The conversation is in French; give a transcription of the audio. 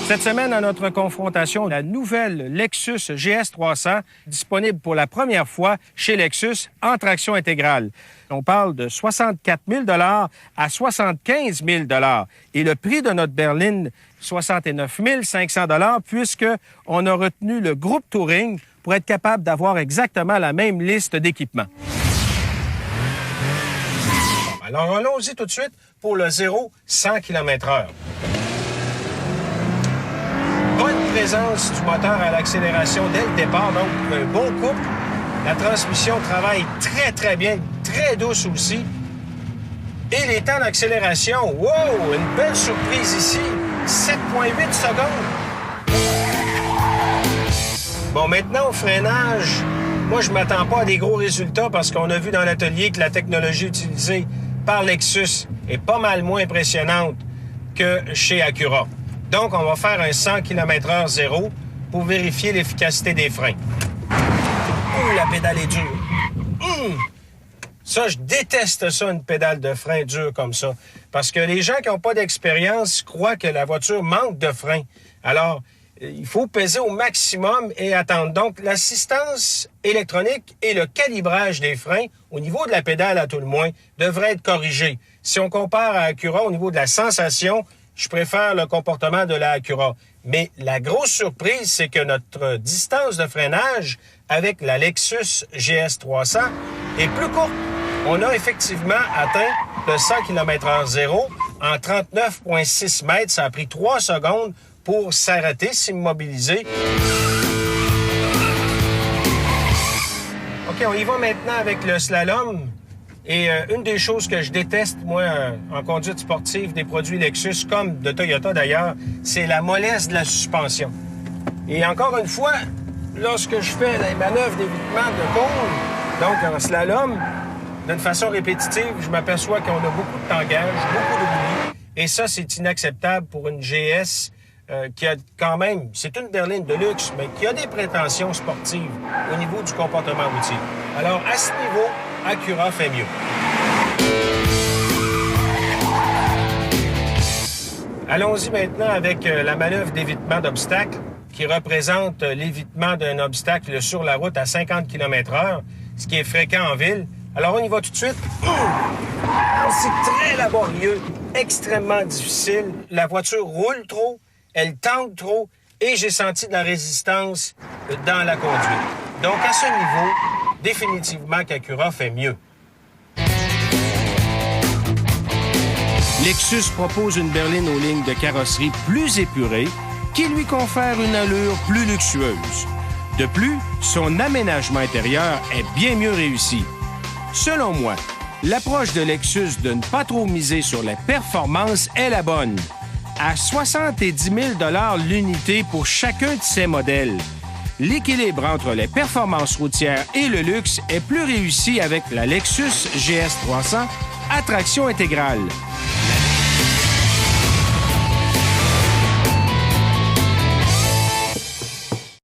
Cette semaine, à notre confrontation, la nouvelle Lexus GS 300, disponible pour la première fois chez Lexus en traction intégrale. On parle de 64 000 à 75 000 et le prix de notre berline, 69 500 puisqu'on a retenu le groupe Touring pour être capable d'avoir exactement la même liste d'équipements. Bon, alors, allons-y tout de suite pour le 0-100 km/h. Bonne présence du moteur à l'accélération dès le départ, donc un bon couple. La transmission travaille très, très bien, très douce aussi. Et les temps d'accélération, wow, une belle surprise ici, 7,8 secondes. Bon, maintenant, au freinage, moi, je ne m'attends pas à des gros résultats parce qu'on a vu dans l'atelier que la technologie utilisée par Lexus est pas mal moins impressionnante que chez Acura. Donc, on va faire un 100 km/h 0 pour vérifier l'efficacité des freins. Ouh, la pédale est dure. Ça, je déteste ça, une pédale de frein dure comme ça. Parce que les gens qui n'ont pas d'expérience croient que la voiture manque de frein. Alors, il faut peser au maximum et attendre. Donc, l'assistance électronique et le calibrage des freins, au niveau de la pédale à tout le moins, devraient être corrigés. Si on compare à Acura au niveau de la sensation, je préfère le comportement de la Acura. Mais la grosse surprise, c'est que notre distance de freinage avec la Lexus GS 300 est plus courte. On a effectivement atteint le 100 km/h 0 en 39,6 mètres. Ça a pris 3 secondes pour s'arrêter, s'immobiliser. OK, on y va maintenant avec le slalom. Et une des choses que je déteste, moi, en conduite sportive, des produits Lexus, comme de Toyota d'ailleurs, c'est la mollesse de la suspension. Et encore une fois, lorsque je fais les manœuvres d'évitement de cône, donc en slalom, d'une façon répétitive, je m'aperçois qu'on a beaucoup de tangage, beaucoup d'oubli. Et ça, c'est inacceptable pour une GS qui a quand même, c'est une berline de luxe, mais qui a des prétentions sportives au niveau du comportement routier. Alors, à ce niveau, Acura fait mieux. Allons-y maintenant avec la manœuvre d'évitement d'obstacle qui représente l'évitement d'un obstacle sur la route à 50 km/h, ce qui est fréquent en ville. Alors, on y va tout de suite. C'est très laborieux, extrêmement difficile. La voiture roule trop, elle tente trop et j'ai senti de la résistance dans la conduite. Donc, à ce niveau, définitivement qu'Acura fait mieux. Lexus propose une berline aux lignes de carrosserie plus épurées qui lui confère une allure plus luxueuse. De plus, son aménagement intérieur est bien mieux réussi. Selon moi, l'approche de Lexus de ne pas trop miser sur les performances est la bonne. À 70 000 $ l'unité pour chacun de ses modèles, l'équilibre entre les performances routières et le luxe est plus réussi avec la Lexus GS 300 à traction intégrale.